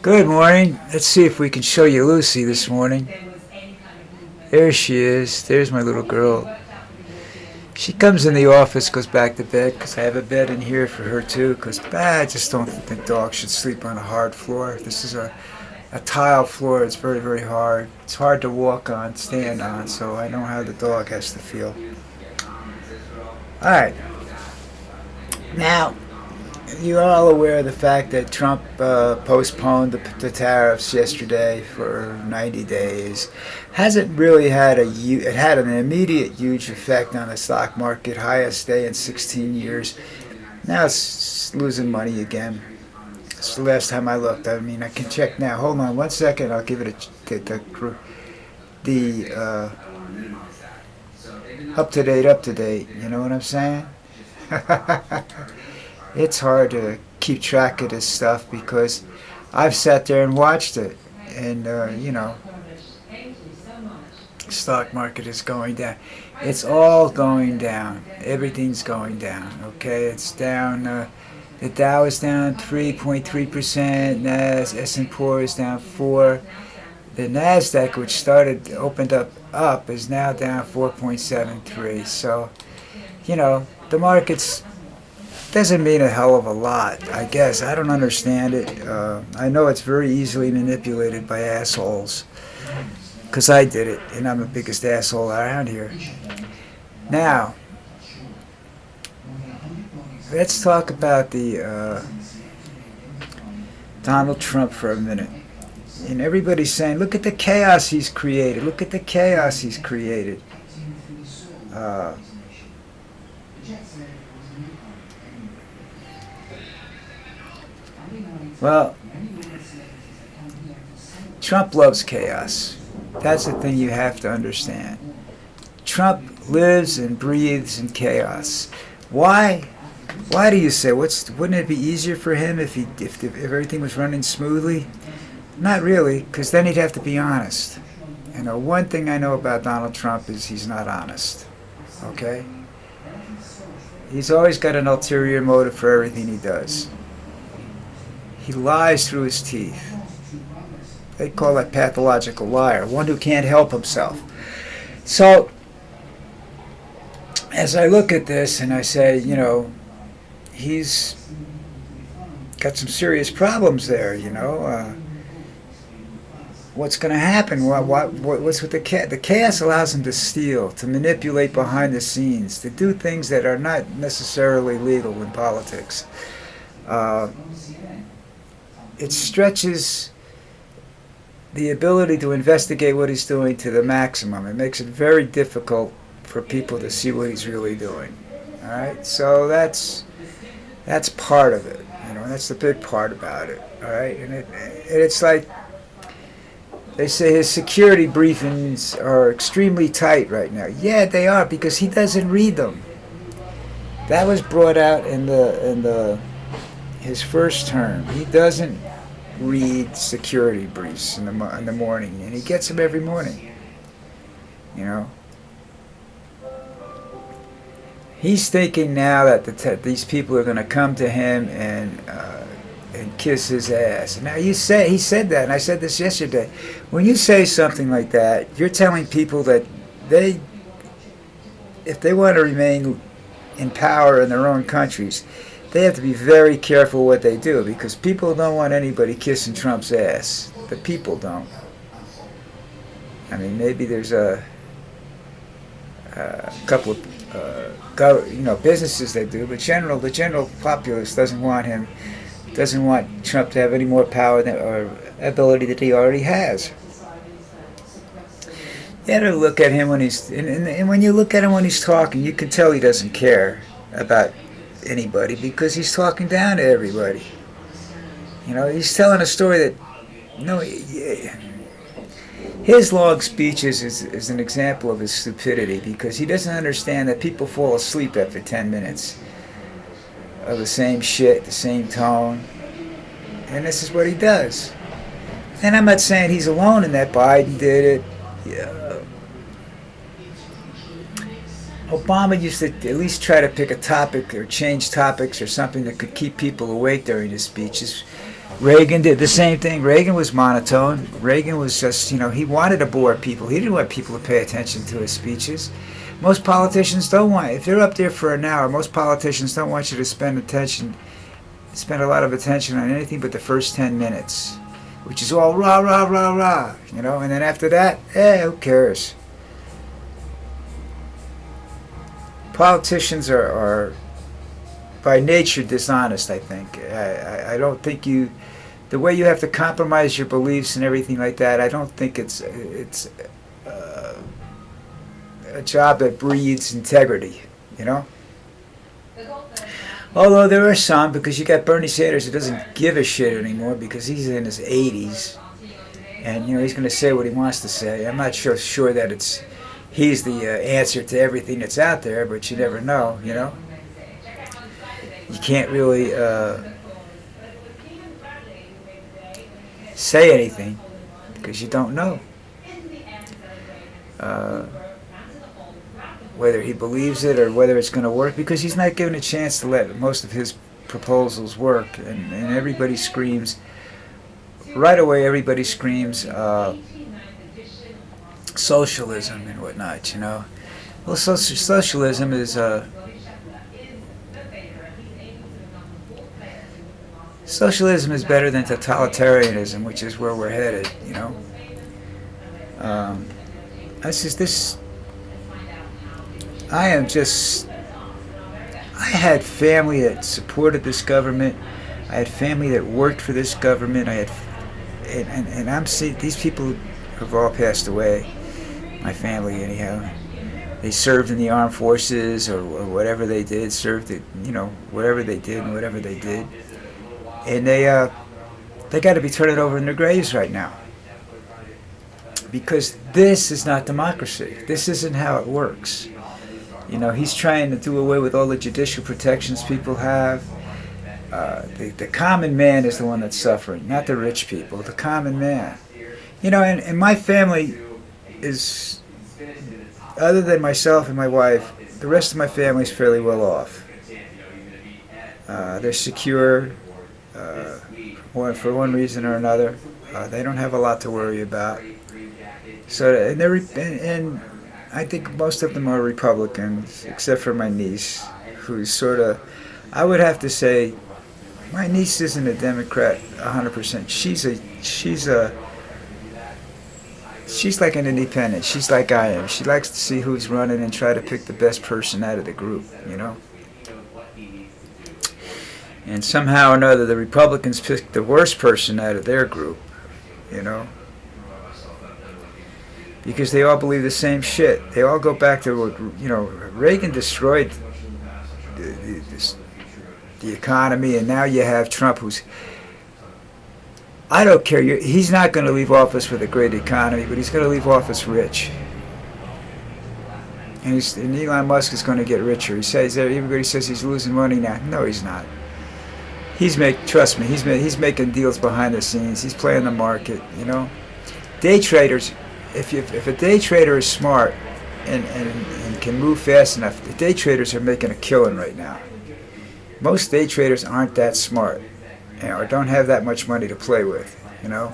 Good morning. Let's see if we can show you Lucy this morning. There she is. There's my little girl. She comes in the office, goes back to bed, because I have a bed in here for her too, because I just don't think dogs should sleep on a hard floor. This is a tile floor. It's very, very hard. It's hard to walk on, stand on, so I know how the dog has to feel. All right. Now, you're all aware of the fact that Trump postponed the tariffs yesterday for 90 days. Hasn't really had it had an immediate huge effect on the stock market, highest day in 16 years. Now it's losing money again. It's the last time I looked. I mean, I can check now. Hold on 1 second. I'll give it the up to date. You know what I'm saying? It's hard to keep track of this stuff because I've sat there and watched it, and stock market is going down. It's all going down. Everything's going down. Okay, it's down. The Dow is down 3.3%. S&P is down 4. The Nasdaq, which opened up, is now down 4.73. So, the market's doesn't mean a hell of a lot, I guess. I don't understand it. I know it's very easily manipulated by assholes, because I did it, and I'm the biggest asshole around here. Now, let's talk about the Donald Trump for a minute. And everybody's saying, look at the chaos he's created. Look at the chaos he's created. Well, Trump loves chaos. That's the thing you have to understand. Trump lives and breathes in chaos. Why? Why do you say? Wouldn't it be easier for him if everything was running smoothly? Not really, because then he'd have to be honest. One thing I know about Donald Trump is he's not honest. Okay? He's always got an ulterior motive for everything he does. He lies through his teeth. They call that pathological liar, one who can't help himself. So, as I look at this and I say, he's got some serious problems there, what's going to happen? What's with the chaos? The chaos allows him to steal, to manipulate behind the scenes, to do things that are not necessarily legal in politics. It stretches the ability to investigate what he's doing to the maximum. It makes it very difficult for people to see what he's really doing. All right, so that's part of it. That's the big part about it. All right, and it's like they say his security briefings are extremely tight right now. Yeah, they are, because he doesn't read them. That was brought out in his first term. He doesn't read security briefs in the morning, and he gets them every morning. He's thinking now that these people are going to come to him and kiss his ass. Now he said that, and I said this yesterday. When you say something like that, you're telling people that if they want to remain in power in their own countries, they have to be very careful what they do, because people don't want anybody kissing Trump's ass. The people don't. I mean, maybe there's a couple of businesses that do, but the general populace doesn't want Trump to have any more power or ability that he already has. You got to look at him when and when you look at him when he's talking, you can tell he doesn't care about anybody, because he's talking down to everybody. He's telling a story that his long speeches is an example of his stupidity, because he doesn't understand that people fall asleep after 10 minutes of the same shit, the same tone, and this is what he does. And I'm not saying he's alone in that. Biden did it. Obama used to at least try to pick a topic or change topics or something that could keep people awake during his speeches. Reagan did the same thing. Reagan was monotone. Reagan was just, he wanted to bore people. He didn't want people to pay attention to his speeches. Most politicians don't want, if they're up there for an hour, most politicians don't want you to spend a lot of attention on anything but the first 10 minutes, which is all rah, rah, rah, rah, and then after that, who cares? Politicians are by nature dishonest, I think. I don't think the way you have to compromise your beliefs and everything like that, I don't think it's a job that breeds integrity, Although there are some, because you got Bernie Sanders who doesn't give a shit anymore because he's in his 80s, and he's going to say what he wants to say. I'm not sure that he's the answer to everything that's out there, but you never know, You can't really say anything because you don't know whether he believes it or whether it's going to work, because he's not given a chance to let most of his proposals work, and everybody screams right away. Everybody screams socialism and whatnot. Well, socialism is socialism is better than totalitarianism, which is where we're headed. I had family that supported this government. I had family that worked for this government. And I'm seeing these people have all passed away. My family, anyhow. They served in the armed forces or whatever they did. Wherever they did and whatever they did. And they got to be turning over in their graves right now. Because this is not democracy. This isn't how it works. He's trying to do away with all the judicial protections people have. The common man is the one that's suffering, not the rich people. The common man. And my family is, other than myself and my wife, the rest of my family is fairly well off. They're secure for one reason or another. They don't have a lot to worry about. So, and I think most of them are Republicans, except for my niece, who's sort of, I would have to say, my niece isn't a Democrat 100%. She's like an independent. She's like I am. She likes to see who's running and try to pick the best person out of the group, And somehow or another, the Republicans picked the worst person out of their group, because they all believe the same shit. They all go back to what, Reagan destroyed the economy, and now you have Trump, who's, I don't care, he's not going to leave office with a great economy, but he's going to leave office rich. And Elon Musk is going to get richer. Everybody says he's losing money now. No, he's not. Trust me, he's making deals behind the scenes. He's playing the market, Day traders, if a day trader is smart and can move fast enough, the day traders are making a killing right now. Most day traders aren't that smart, or don't have that much money to play with, a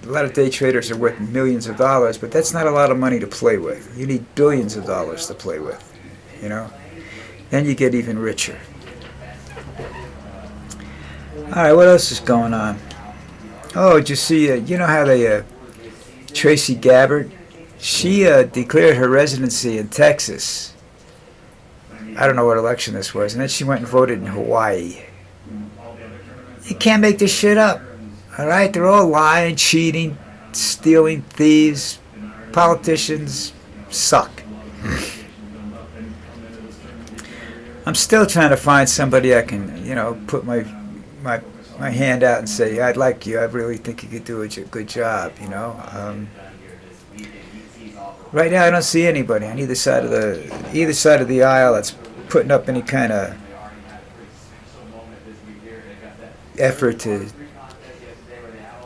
lot of day traders are worth millions of dollars, but that's not a lot of money to play with. You need billions of dollars to play with, Then you get even richer. All right, what else is going on? Oh, did you see, how Tracy Gabbard, she declared her residency in Texas. I don't know what election this was, and then she went and voted in Hawaii. You can't make this shit up, all right? They're all lying, cheating, stealing, thieves. Politicians suck. I'm still trying to find somebody I can, put my hand out and say, I'd like you. I really think you could do a good job, Right now, I don't see anybody on either side of the aisle that's putting up any kind of effort to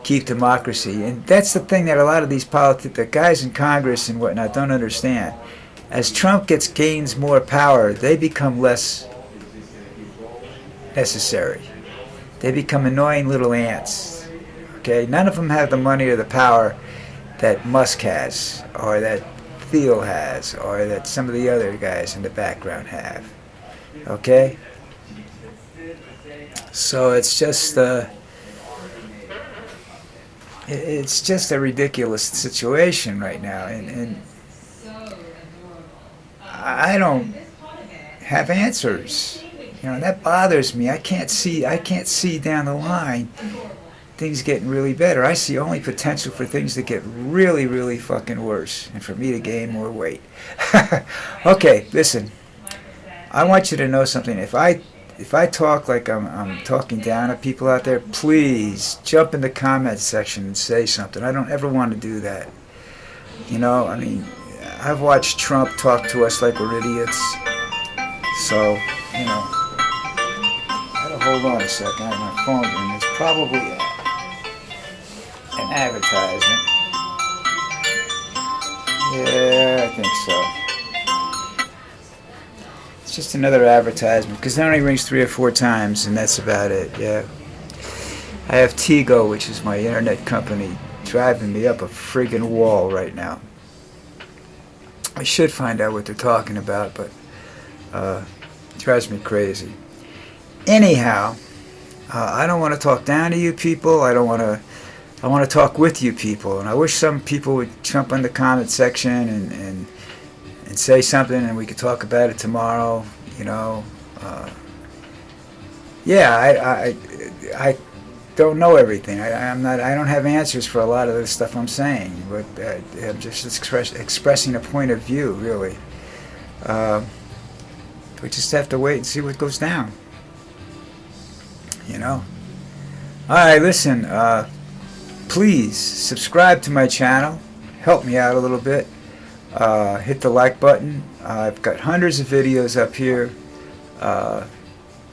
keep democracy. And that's the thing that a lot of these the guys in Congress and whatnot don't understand. As Trump gains more power, they become less necessary. they become annoying little ants. Okay, none of them have the money or the power that Musk has, or that Thiel has, or that some of the other guys in the background have. Okay? So it's just a ridiculous situation right now, and I don't have answers. You know, that bothers me. I can't see down the line things getting really better. I see only potential for things to get really, really fucking worse, and for me to gain more weight. Okay, listen. I want you to know something. If I talk like I'm talking down at people out there, please jump in the comment section and say something. I don't ever want to do that. You know, I mean, I've watched Trump talk to us like we're idiots. So, you know, hold on a second. I have my phone ring. It's probably an advertisement. Yeah, I think so. It's just another advertisement because it only rings 3 or 4 times, and that's about it. Yeah. I have Tigo, which is my internet company, driving me up a friggin' wall right now. I should find out what they're talking about, but it drives me crazy. Anyhow, I don't want to talk down to you people. I want to talk with you people, and I wish some people would jump in the comment section and say something, and we could talk about it tomorrow. You know, yeah, I don't know everything. I don't have answers for a lot of the stuff I'm saying, but I'm just expressing a point of view, really. We just have to wait and see what goes down. You know. All right, listen. Please subscribe to my channel. Help me out a little bit. Hit the like button. I've got hundreds of videos up here.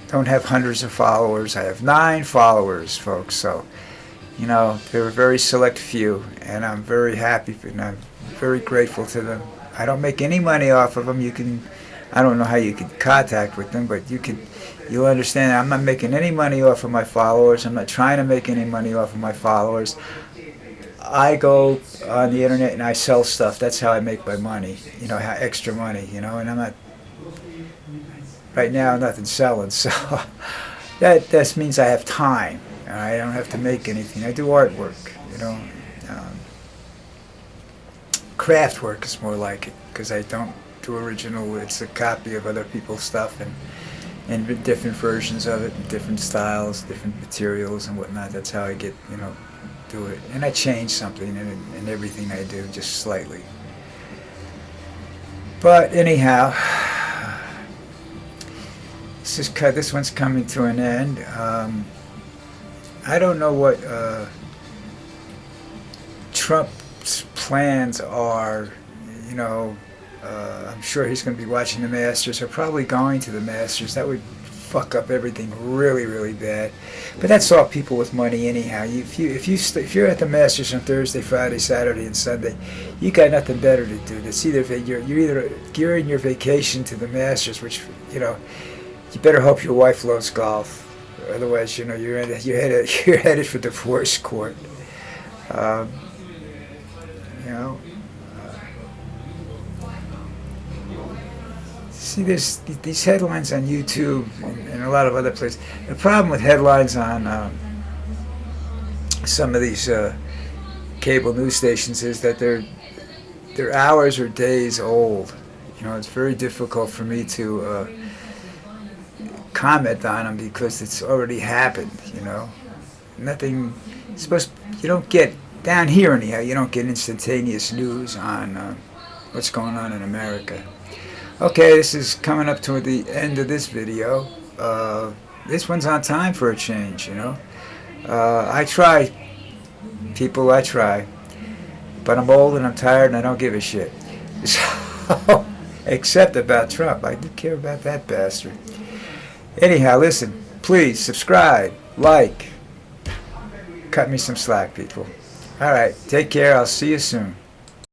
Don't have hundreds of followers. I have 9 followers, folks. So, you know, they're a very select few, and I'm very happy and I'm very grateful to them. I don't make any money off of them. I don't know how you can contact with them, but you'll understand. I'm not making any money off of my followers. I'm not trying to make any money off of my followers. I go on the internet and I sell stuff. That's how I make my money. You know, extra money. You know, and I'm not right now. Nothing selling, so that means I have time. I don't have to make anything. I do artwork. You know, craft work is more like it because I don't do original. It's a copy of other people's stuff and different versions of it, and different styles, different materials and whatnot. That's how I get, you know, do it. And I change something in everything I do, just slightly. But anyhow, this one's coming to an end. I don't know what Trump's plans are, you know. I'm sure he's going to be watching the Masters, or probably going to the Masters. That would fuck up everything really, really bad. But that's all people with money anyhow. If you're at the Masters on Thursday, Friday, Saturday, and Sunday, you got nothing better to do. It's either you're gearing your vacation to the Masters, which, you know, you better hope your wife loves golf. Otherwise, you know, you're headed for divorce court. You know. See, there's these headlines on YouTube and a lot of other places. The problem with headlines on some of these cable news stations is that they're hours or days old. You know, it's very difficult for me to comment on them because it's already happened. You know, nothing. You don't get down here anyhow. You don't get instantaneous news on what's going on in America. Okay, this is coming up toward the end of this video. This one's on time for a change, you know. I try, people, I try. But I'm old and I'm tired and I don't give a shit. So, except about Trump. I do care about that bastard. Anyhow, listen, please subscribe, like. Cut me some slack, people. All right, take care. I'll see you soon.